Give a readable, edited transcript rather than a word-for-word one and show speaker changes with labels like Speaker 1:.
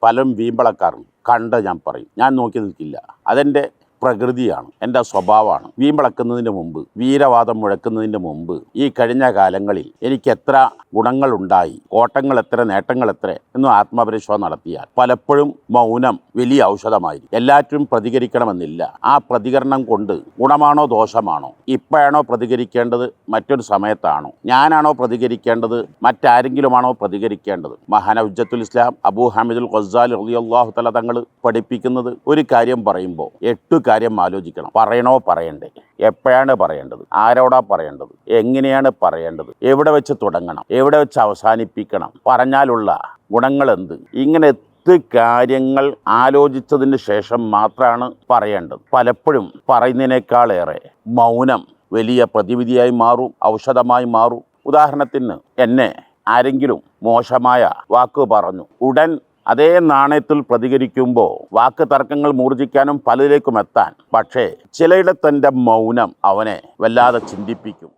Speaker 1: പലരും വീമ്പളക്കാറുണ്ട്. കണ്ട് ഞാൻ പറയും, ഞാൻ നോക്കി നിൽക്കില്ല. അതെൻ്റെ പ്രകൃതിയാണ്, എൻ്റെ സ്വഭാവമാണ്. വീമ്പിളക്കുന്നതിന് മുമ്പ്, വീരവാദം മുഴക്കുന്നതിന് മുമ്പ് ഈ കഴിഞ്ഞ കാലങ്ങളിൽ എനിക്ക് എത്ര ഗുണങ്ങളുണ്ടായി, കോട്ടങ്ങൾ എത്ര, നേട്ടങ്ങൾ എത്ര എന്നും ആത്മപരിശോധന നടത്തിയാൽ പലപ്പോഴും മൗനം വലിയ ഔഷധമായിരിക്കും. എല്ലാറ്റിനും പ്രതികരിക്കണമെന്നില്ല. ആ പ്രതികരണം കൊണ്ട് ഗുണമാണോ ദോഷമാണോ, ഇപ്പോഴാണോ പ്രതികരിക്കേണ്ടത് മറ്റൊരു സമയത്താണോ, ഞാനാണോ പ്രതികരിക്കേണ്ടത് മറ്റാരെങ്കിലുമാണോ പ്രതികരിക്കേണ്ടത്? മഹാന ഹുജ്ജത്തുൽ ഇസ്ലാം അബൂ ഹമീദുൽ ഖസ്സാലി റളിയല്ലാഹു തആല തങ്ങൾ പഠിപ്പിക്കുന്നത്, ഒരു കാര്യം പറയുമ്പോൾ 8 കാര്യം ആലോചിക്കണം. പറയണോ പറയണ്ടേ, എപ്പോഴാണ് പറയേണ്ടത്, ആരോടാ പറയേണ്ടത്, എങ്ങനെയാണ് പറയേണ്ടത്, എവിടെ വെച്ച് തുടങ്ങണം, എവിടെ വെച്ച് അവസാനിപ്പിക്കണം, പറഞ്ഞാലുള്ള ഗുണങ്ങൾ എന്ത്, ഇങ്ങനെ 8 കാര്യങ്ങൾ ആലോചിച്ചതിന് ശേഷം മാത്രമാണ് പറയേണ്ടത്. പലപ്പോഴും പറയുന്നതിനേക്കാളേറെ മൗനം വലിയ പ്രതിവിധിയായി മാറും, ഔഷധമായി മാറും. ഉദാഹരണത്തിന്, എന്നെ ആരെങ്കിലും മോശമായ വാക്ക് പറഞ്ഞു, ഉടൻ അതേ നാണയത്തിൽ പ്രതികരിക്കുമ്പോൾ വാക്ക് തർക്കങ്ങൾ മൂർജിക്കാനും പലതിലേക്കും എത്താൻ. പക്ഷേ ചിലയിടത്തെൻ്റെ മൗനം അവനെ വല്ലാതെ ചിന്തിപ്പിക്കും.